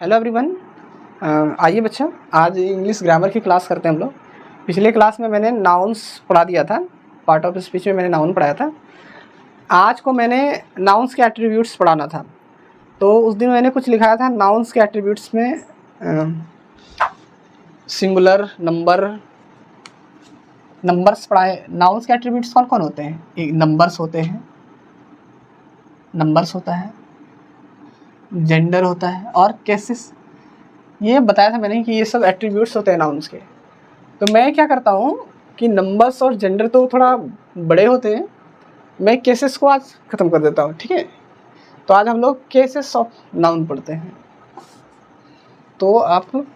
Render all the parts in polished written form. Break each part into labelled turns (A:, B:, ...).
A: Hello everyone. आइए बच्चों, आज इंग्लिश ग्रामर की क्लास करते हैं हम लोग। पिछले क्लास में मैंने नाउन्स पढ़ा दिया था, पार्ट ऑफ स्पीच में मैंने नाउन पढ़ाया था। आज को मैंने नाउन्स के एट्रीब्यूट्स पढ़ाना था। तो उस दिन मैंने कुछ लिखाया था नाउन्स के एट्रीब्यूट्स में सिंगुलर, नंबर्स पढ़ाए। नाउन्स के एट्रीब्यूट्स कौन कौन होते हैं? एक नंबर्स होते हैं, नंबर्स होता है, जेंडर होता है और केसेस। ये बताया था मैंने कि ये सब एट्रीब्यूट्स होते हैं नाउन्स के। तो मैं क्या करता हूँ कि नंबर्स और जेंडर तो थोड़ा बड़े होते हैं, मैं केसेस को आज ख़त्म कर देता हूँ, ठीक है। तो आज हम लोग केसेस ऑफ नाउन पढ़ते हैं। तो आप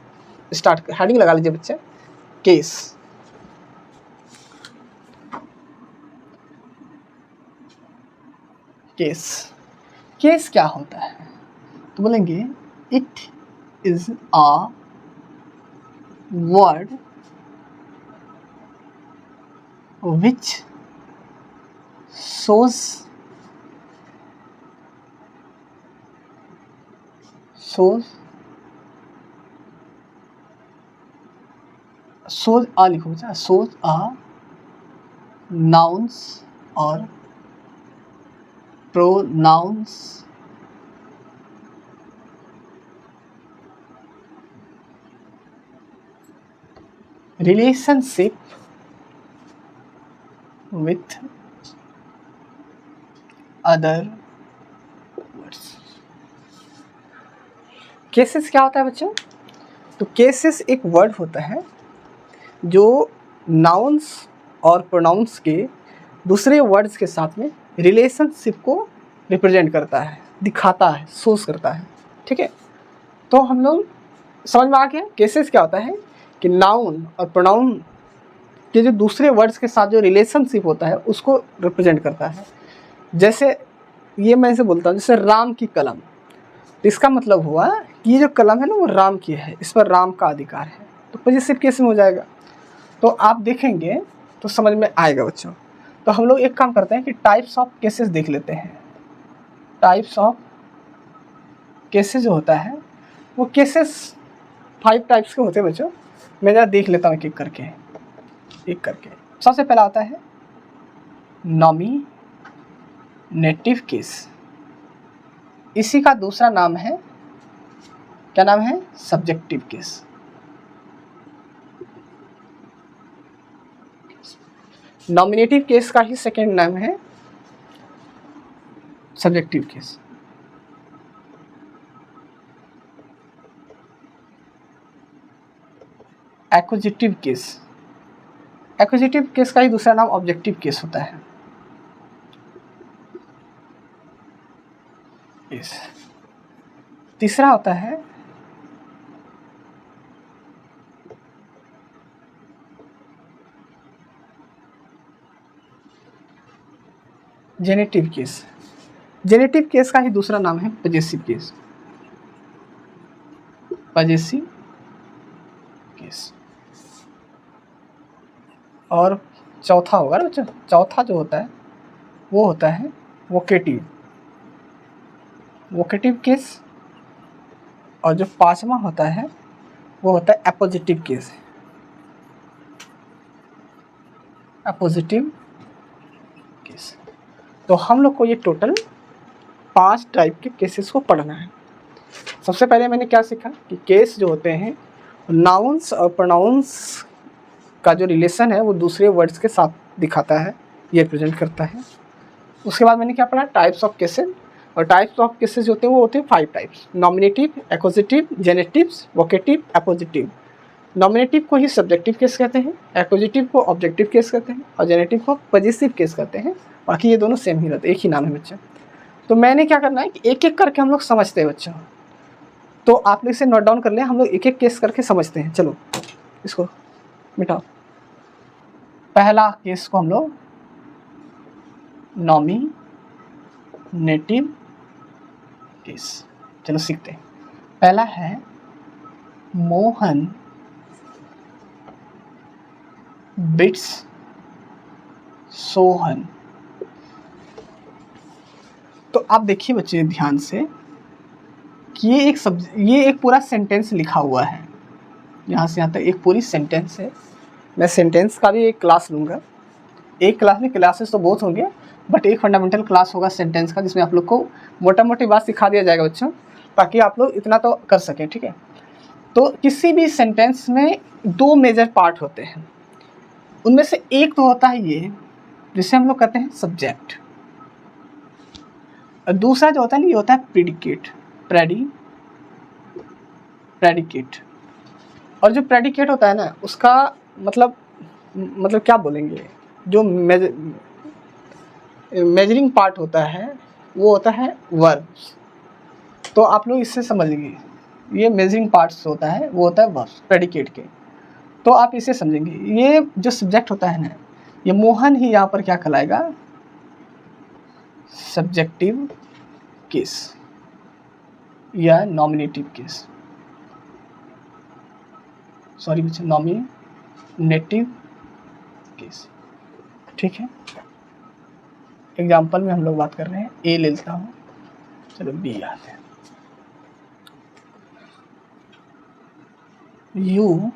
A: स्टार्ट हेडिंग लगा लीजिए बच्चे, केस। केस केस क्या होता है? तो बोलेंगे it is a word which shows a लिखो बच्चा, shows a nouns or pronouns relationship with other words। Cases क्या होता है बच्चों? तो केसेस एक वर्ड होता है जो नाउन्स और प्रोनाउंस के दूसरे वर्ड्स के साथ में रिलेशनशिप को रिप्रेजेंट करता है, दिखाता है, शोज करता है, ठीक है। तो हम लोग समझ में आ गया केसेस क्या होता है कि नाउन और प्रोनाउन के जो दूसरे वर्ड्स के साथ जो रिलेशनशिप होता है उसको रिप्रेजेंट करता है। जैसे ये मैं इसे बोलता हूँ, जैसे राम की कलम, तो इसका मतलब हुआ कि ये जो कलम है ना वो राम की है, इस पर राम का अधिकार है, तो पॉजिटिव केस में हो जाएगा। तो आप देखेंगे तो समझ में आएगा बच्चों। तो हम लोग एक काम करते हैं कि टाइप्स ऑफ केसेस देख लेते हैं। टाइप्स ऑफ केसेस जो होता है वो केसेस 5 टाइप्स के होते हैं बच्चों। मैं जरा देख लेता हूँ एक एक करके। सबसे पहला होता है नॉमिनेटिव केस। इसी का दूसरा नाम है, क्या नाम है? Subjective case. नॉमिनेटिव केस का ही सेकेंड नाम है सब्जेक्टिव केस। एक्विजिटिव केस, एक्विजिटिव केस का ही दूसरा नाम ऑब्जेक्टिव केस होता है। तीसरा होता है जेनेटिव केस। जेनेटिव केस का ही दूसरा नाम है पजेसिव केस। Possessive case. और चौथा होगा ना बच्चों, चौथा जो होता है वो होता है वोकेटिव केस। और जो पांचवा होता है वो होता है एपोजिटिव केस। एपोजिटिव केस। तो हम लोग को ये टोटल 5 टाइप के केसेस को पढ़ना है। सबसे पहले मैंने क्या सीखा कि केस जो होते हैं नाउन्स और प्रोनाउंस का जो रिलेशन है वो दूसरे वर्ड्स के साथ दिखाता है, ये रिप्रेजेंट करता है। उसके बाद मैंने क्या पढ़ा? Types of cases. और टाइप्स ऑफ केसेस जो होते हैं वो होते हैं 5 types: nominative, acquisitive, genitives, vocative, appositive. Nominative को ही सब्जेक्टिव केस कहते हैं, एक्विजिटिव को ऑब्जेक्टिव केस कहते हैं और जेनेटिव को पजेसिव केस कहते हैं। बाकी ये दोनों सेम ही रहते हैं, एक ही नाम है बच्चा। तो मैंने क्या करना है कि एक एक करके हम लोग समझते हैं बच्चों। तो आप लोग इसे नोट डाउन कर लें, हम लोग एक एक केस करके समझते हैं। चलो इसको मिटाओ। पहला केस को हम लोग नॉमिनेटिव केस चलो सीखते हैं। पहला है मोहन बिट्स सोहन। तो आप देखिए बच्चे ध्यान से, कि ये एक पूरा सेंटेंस लिखा हुआ है, यहाँ से यहाँ तक एक पूरी सेंटेंस है। मैं सेंटेंस का भी एक क्लास लूँगा, एक क्लास में क्लासेस तो बहुत होंगे, बट एक फंडामेंटल क्लास होगा सेंटेंस का, जिसमें आप लोग को मोटा मोटी बात सिखा दिया जाएगा बच्चों, ताकि आप लोग इतना तो कर सकें, ठीक है। तो किसी भी सेंटेंस में दो मेजर पार्ट होते हैं, उनमें से एक तो होता है ये जिसे हम लोग कहते हैं सब्जेक्ट, और दूसरा जो होता है ना ये होता है प्रेडिकेट। प्रेडिकेट और जो प्रेडिकेट होता है ना उसका मतलब क्या बोलेंगे, जो मेजरिंग पार्ट होता है वो होता है वर्ब्स। तो आप लोग इससे समझेंगे, ये मेजरिंग पार्ट्स होता है वो होता है वर्ब्स प्रेडिकेट के। तो आप इसे समझेंगे, ये जो सब्जेक्ट होता है ना, ये मोहन ही यहाँ पर क्या कहलाएगा, सब्जेक्टिव केस या नॉमिनेटिव केस, सॉरी बच्चे, नॉमिनेटिव केस, ठीक है। एग्जाम्पल में हम लोग बात कर रहे हैं, ए ले लेता हूँ, चलो बी आते हैं। यू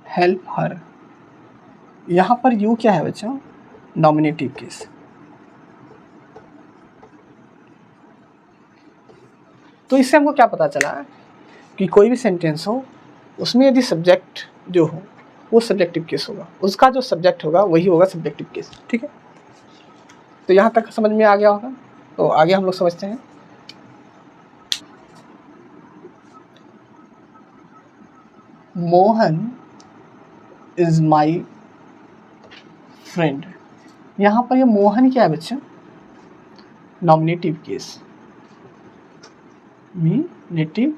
A: हेल्प हर, यहाँ पर यू क्या है बच्चों, नॉमिनेटिव केस। तो इससे हमको क्या पता चला कि कोई भी सेंटेंस हो उसमें यदि सब्जेक्ट जो हो वो सब्जेक्टिव केस होगा, उसका जो सब्जेक्ट होगा वही होगा सब्जेक्टिव केस, ठीक है। तो यहाँ तक समझ में आ गया होगा, तो आगे हम लोग समझते हैं। मोहन इज माई फ्रेंड, यहाँ पर ये मोहन क्या है बच्चों, नॉमिनेटिव केस, नॉमिनेटिव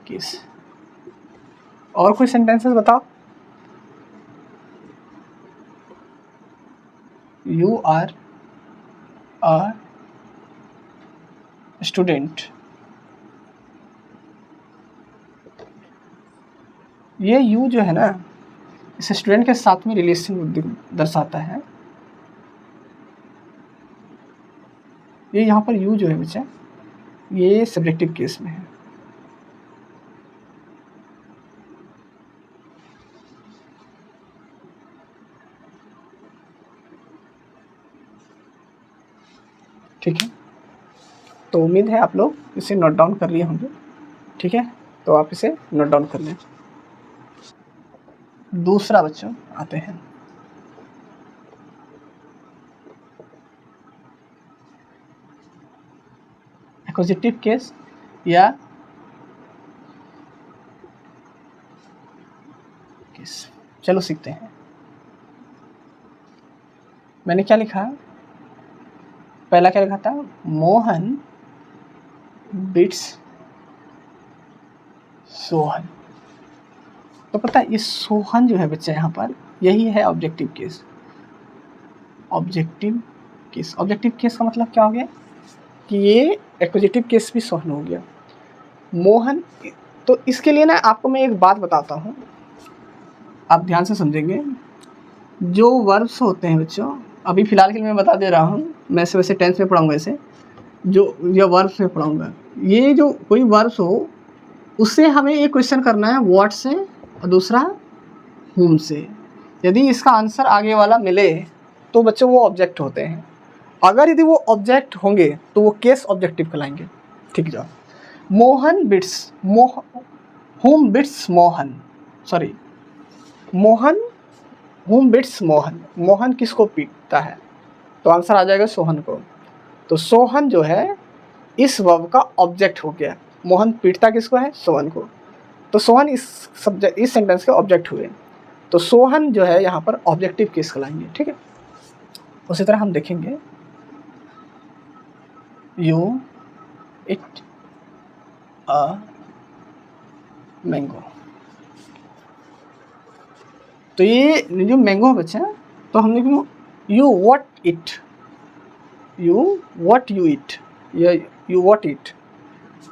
A: केस। और कोई सेंटेंसेस बताओ। यू आर अ स्टूडेंट, ये यू जो है ना इस स्टूडेंट के साथ में रिलेशन दर्शाता है। ये यहाँ पर यू जो है बच्चा ये सब्जेक्टिव केस में है। ठीक है, तो उम्मीद है आप लोग इसे नोट डाउन कर लिए होंगे, ठीक है। तो आप इसे नोट डाउन कर लें। दूसरा बच्चों आते हैं, एक्विजिटिव केस या केस। चलो सीखते हैं। मैंने क्या लिखा, पहला क्या लिखा था, मोहन बीट्स सोहन। तो पता है ये सोहन जो है बच्चा यहाँ पर यही है objective case. Objective case, objective case का मतलब क्या हो गया कि ये एक्विजिटिव केस भी सोहन हो गया। मोहन, तो इसके लिए ना आपको मैं एक बात बताता हूँ, आप ध्यान से समझेंगे। जो वर्ब्स होते हैं बच्चों, अभी फ़िलहाल के लिए मैं बता दे रहा हूँ, मैं इसे वैसे टेंस में पढ़ाऊँगा, इसे जो ये वर्ब्स में पढ़ाऊँगा। ये जो कोई वर्ब्स हो उससे हमें एक क्वेश्चन करना है, व्हाट से और दूसरा whom से। यदि इसका आंसर आगे वाला मिले तो बच्चों वो ऑब्जेक्ट होते हैं, अगर यदि वो ऑब्जेक्ट होंगे तो वो केस ऑब्जेक्टिव कहलाएंगे, ठीक है। Mohan bits whom bits Mohan, sorry Mohan whom bits Mohan, Mohan किसको पीटता है, तो आंसर आ जाएगा सोहन को। तो सोहन जो है इस वर्ब का ऑब्जेक्ट हो गया, मोहन पीटता किसको है, सोहन को। तो सोहन इस सेंटेंस के ऑब्जेक्ट हुए, तो सोहन जो है यहाँ पर ऑब्जेक्टिव केस कहलाएंगे, ठीक है। उसी तरह हम देखेंगे, यू इट अ मैंगो। तो ये जो मैंगो है बच्चा, तो हम लिखेंगे you what it, you what you it, या यू व्हाट इट,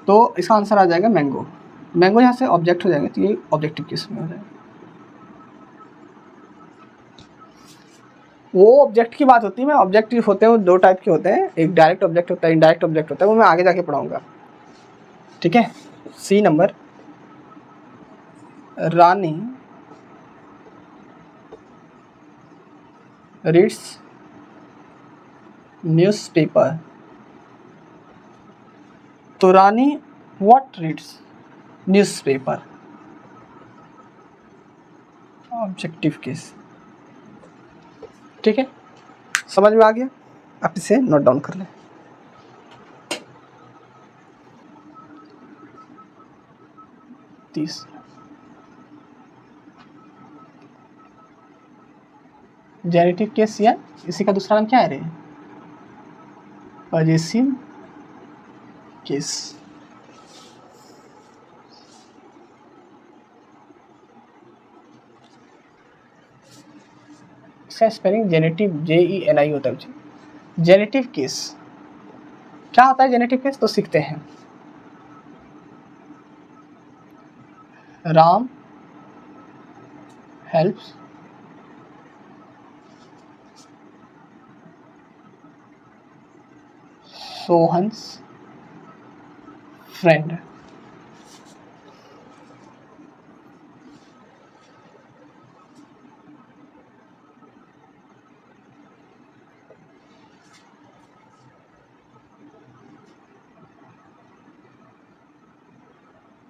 A: तो इसका आंसर आ जाएगा मैंगो। मैंगो यहाँ से ऑब्जेक्ट हो जाएंगे, तो ये ऑब्जेक्टिव केस में हो जाएगा। वो ऑब्जेक्ट की बात होती है। मैं ऑब्जेक्ट होते हैं वो दो टाइप के होते हैं, एक डायरेक्ट ऑब्जेक्ट होता है, इनडायरेक्ट ऑब्जेक्ट होता है, वो मैं आगे जाके पढ़ाऊंगा। ठीक है। C number, Rani reads newspaper. तो Rani what reads newspaper, objective case. ठीक है, समझ में आ गया? आप इसे नोट डाउन कर लें। जेनेटिव केस या इसी का दूसरा नाम क्या है रे? Possessive case. इसका स्पेलिंग जेनेटिव JENI होता है। जेनेटिव केस क्या होता है? जेनेटिव केस तो सीखते हैं। Ram helps Sohan's friend.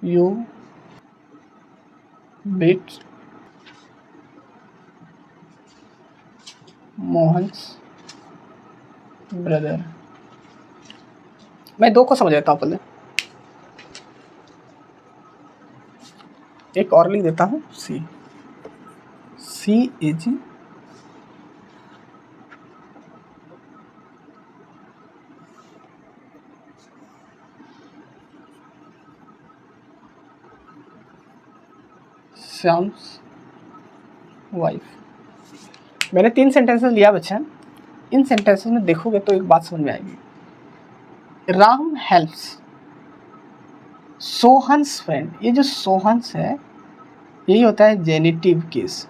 A: You beat Mohan's brother. मैं दो को समझ लेता हूँ पहले, एक और लिख देता हूँ। CAG Shyam's wife. मैंने 3 सेंटेंसेस लिया बच्चा। इन सेंटेंसेस में देखोगे तो एक बात समझ में आएगी। Ram helps Sohan's friend. ये जो सोहन्स है यही होता है genitive case.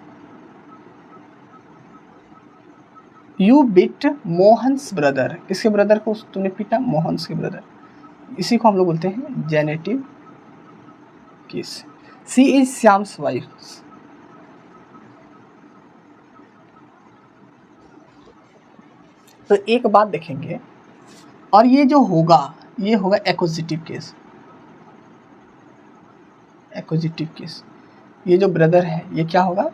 A: You beat Mohan's brother, किसके ब्रदर को तूने पीटा? मोहन्स के ब्रदर। इसी को हम लोग बोलते हैं genitive case. She is Shyam's wife. तो एक बात देखेंगे, और ये जो होगा ये होगा एक्विजिटिव केस। एक्विजिटिव केस, ये जो ब्रदर है ये क्या होगा?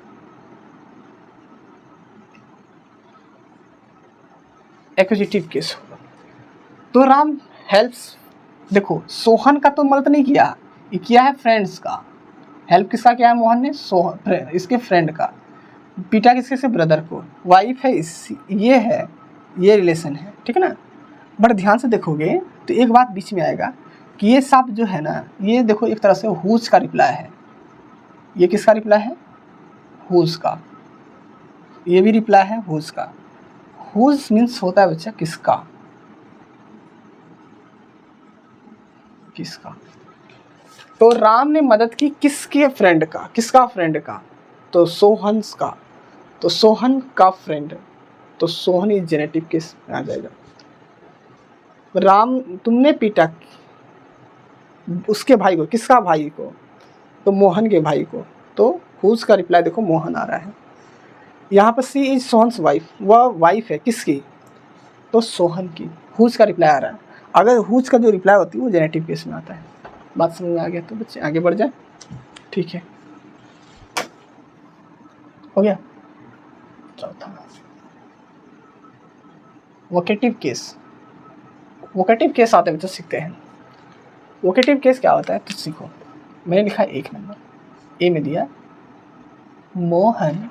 A: एक्विजिटिव केस होगा। तो राम हेल्प्स, देखो सोहन का तो मदद नहीं किया, ये किया है फ्रेंड्स का। हेल्प किसका किया है? मोहन ने सोहन इसके फ्रेंड का। पीटा किसके से? ब्रदर को। वाइफ है ये है, ये रिलेशन है। ठीक है ना? बट ध्यान से देखोगे तो एक बात बीच में आएगा कि ये सब जो है ना, ये देखो एक तरह से हुज का रिप्लाई है। ये किसका रिप्लाई है? हुज का। ये भी रिप्लाई है हुज का। हुज मीन्स होता है बच्चा किसका, किसका। तो राम ने मदद की किसके फ्रेंड का? किसका फ्रेंड का? तो सोहन्स का। तो सोहन का फ्रेंड, तो सोहन इज जेनेटिव केस में आ जाएगा। राम तुमने पीटा उसके भाई को, किसका भाई को? तो मोहन के भाई को। तो हुज का रिप्लाई देखो मोहन आ रहा है। यहाँ पर सी इज सोहन्स वाइफ, वह वाइफ है किसकी? तो सोहन की। हुज का रिप्लाई आ रहा है। अगर हुज का जो रिप्लाई होती है वो जेनेटिव केस में आता है। बात समझ में आ गया? तो बच्चे आगे बढ़ जाए। ठीक है, हो गया। चौथा वोकेटिव केस। वोकेटिव केस आते हैं बच्चे, सीखते हैं। वोकेटिव केस क्या होता है तो सीखो। मैंने लिखा 1 नंबर, ए में दिया Mohan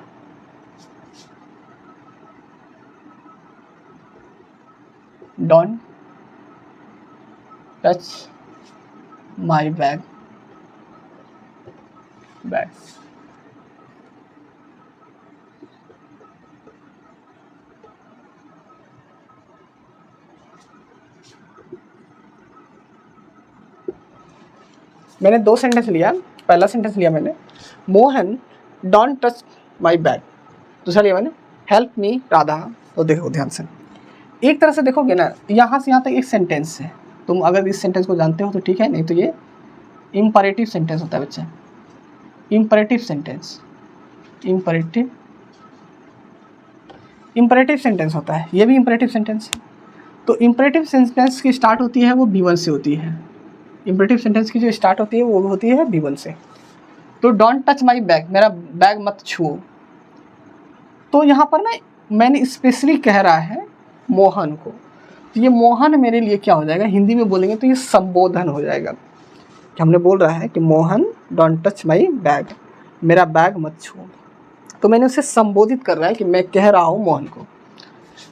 A: don't touch my bag. मैंने 2 सेंटेंस लिया। पहला सेंटेंस लिया मैंने Mohan don't touch my bag. दूसरा लिया मैंने हेल्प मी राधा। तो देखो ध्यान से, एक तरह से देखोगे ना, यहाँ से यहाँ तक एक सेंटेंस है। तुम अगर इस सेंटेंस को जानते हो तो ठीक है, नहीं तो ये इम्परेटिव सेंटेंस होता है बच्चा। इम्परेटिव सेंटेंस, इम्परेटिव सेंटेंस होता है, ये भी इम्परेटिव सेंटेंस है। तो इम्परेटिव सेंटेंस की स्टार्ट होती है वो V1 से होती है। इम्परेटिव सेंटेंस की जो स्टार्ट होती है वो होती है V1 से। तो डोंट टच माई बैग, मेरा बैग मत छुओ। तो यहाँ पर ना मैंने स्पेशली कह रहा है मोहन को, तो ये मोहन मेरे लिए क्या हो जाएगा, हिंदी में बोलेंगे तो ये संबोधन हो जाएगा कि हमने बोल रहा है कि Mohan don't touch my bag, मेरा बैग मत छुओ। तो मैंने उसे संबोधित कर रहा है कि मैं कह रहा हूँ मोहन को,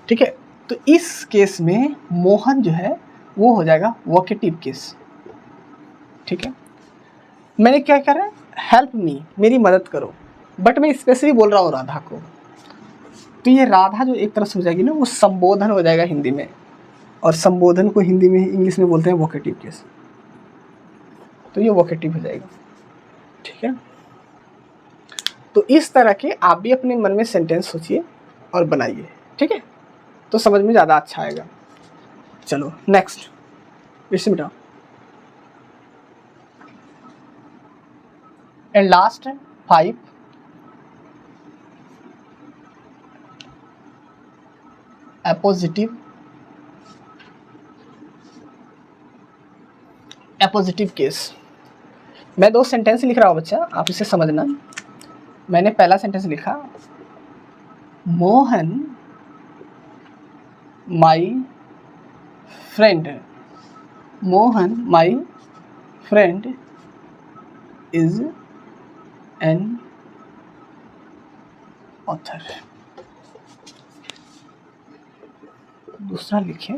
A: ठीक है। तो इस केस में मोहन जो है वो हो जाएगा वोकेटिव केस, ठीक है। मैंने क्या करा है, हेल्प मी, मेरी मदद करो, बट मैं स्पेशली बोल रहा हूँ राधा को। तो ये राधा जो एक तरह से हो जाएगी ना, वो संबोधन हो जाएगा हिंदी में, और संबोधन को हिंदी में इंग्लिश में बोलते हैं वोकेटिव केस। तो ये वोकेटिव हो जाएगा, ठीक है। तो इस तरह के आप भी अपने मन में सेंटेंस सोचिए और बनाइए, ठीक है, तो समझ में ज़्यादा अच्छा आएगा। चलो नेक्स्ट, इसे मिटाओ। And last 5 appositive case. मैं 2 सेंटेंस लिख रहा हूँ बच्चा, आप इसे समझना। मैंने पहला सेंटेंस लिखा, Mohan my friend, Mohan my friend is an author. दूसरा लिखे,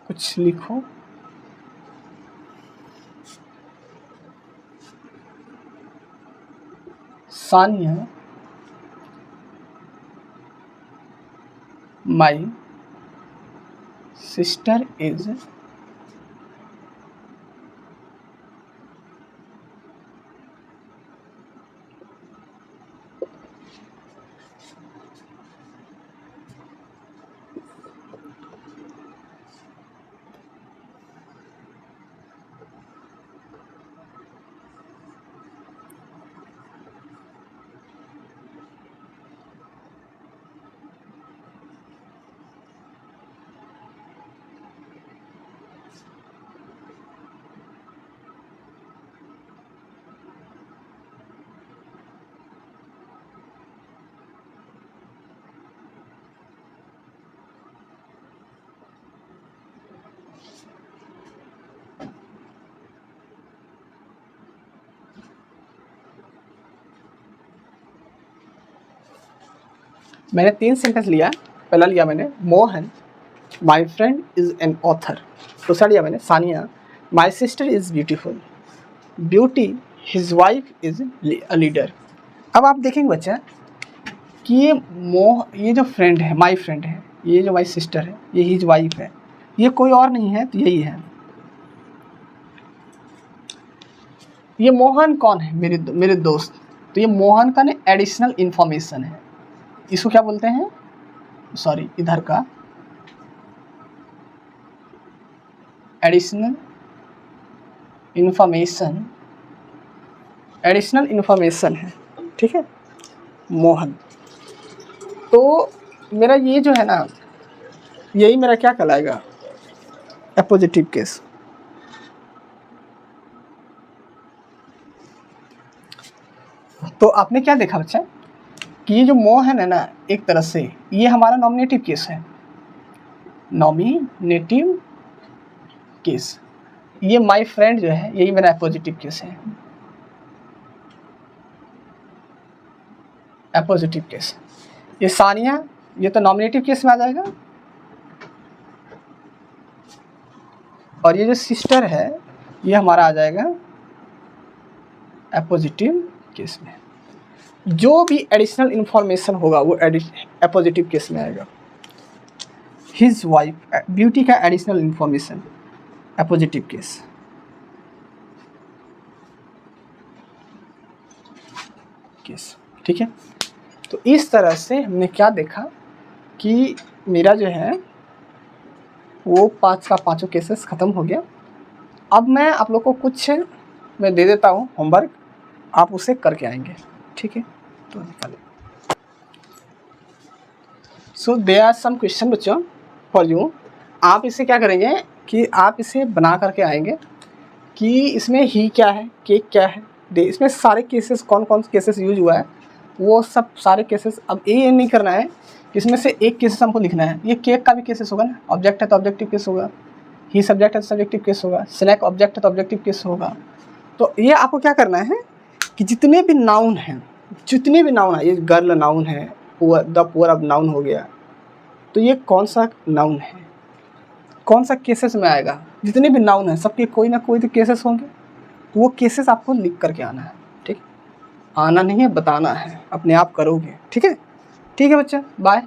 A: कुछ लिखो, सानिया माई सिस्टर इज मैंने 3 सेंटेंस लिया। पहला लिया मैंने, Mohan my friend is an author. दूसरा लिया मैंने, Sania my sister is beautiful, beauty his wife is a leader. अब आप देखेंगे बच्चा कि ये जो फ्रेंड है, माई फ्रेंड है, ये जो माई सिस्टर है, ये हिज वाइफ है, ये कोई और नहीं है, तो यही है। ये मोहन कौन है, मेरे दोस्त। तो ये मोहन का ना एडिशनल इंफॉर्मेशन है, इसको क्या बोलते हैं, सॉरी इधर का एडिशनल इंफॉर्मेशन है, ठीक है, मोहन। तो मेरा ये जो है ना, यही मेरा क्या कहलाएगा, एपोजिटिव केस। तो आपने क्या देखा बच्चा कि ये जो मोहन है ना, एक तरह से ये हमारा नॉमिनेटिव केस है, नॉमिनेटिव केस। ये माय फ्रेंड जो है, यही मेरा एपोजिटिव केस है, एपोजिटिव केस। ये सानिया, ये तो नॉमिनेटिव केस में आ जाएगा, और ये जो सिस्टर है ये हमारा आ जाएगा एपोजिटिव केस में। जो भी एडिशनल इंफॉर्मेशन होगा वो एपोजिटिव केस में आएगा, हिज वाइफ, ब्यूटी का एडिशनल इंफॉर्मेशन, अपोजिटिव केस। ठीक है, तो इस तरह से हमने क्या देखा कि मेरा जो है वो 5 का 5 केसेस ख़त्म हो गया। अब मैं आप लोग को कुछ मैं दे देता हूँ होमवर्क, आप उसे करके आएंगे। ठीक है, तो निकालें। So there are some question बच्चों फॉर यू। आप इसे क्या करेंगे कि आप इसे बना करके आएंगे कि इसमें ही क्या है, केक क्या है, इसमें सारे केसेस कौन कौन से केसेस यूज हुआ है वो सब सारे केसेस। अब ये नहीं करना है कि इसमें से एक केसेस हमको लिखना है। ये केक का भी केसेस होगा ना, ऑब्जेक्ट है तो ऑब्जेक्टिव केस होगा, ही सब्जेक्ट है तो सब्जेक्टिव केस होगा, स्नैक ऑब्जेक्ट है तो ऑब्जेक्टिव केस होगा। तो ये आपको क्या करना है कि जितने भी नाउन हैं, जितने भी नाउन है, ये गर्ल नाउन है, द पुअर अब नाउन हो गया, तो ये कौन सा नाउन है, कौन सा केसेस में आएगा। जितने भी नाउन हैं सबके कोई ना कोई तो केसेस होंगे, तो वो केसेस आपको लिख करके आना है। ठीक, आना नहीं है, बताना है, अपने आप करोगे। ठीक है, ठीक है बच्चा, बाय।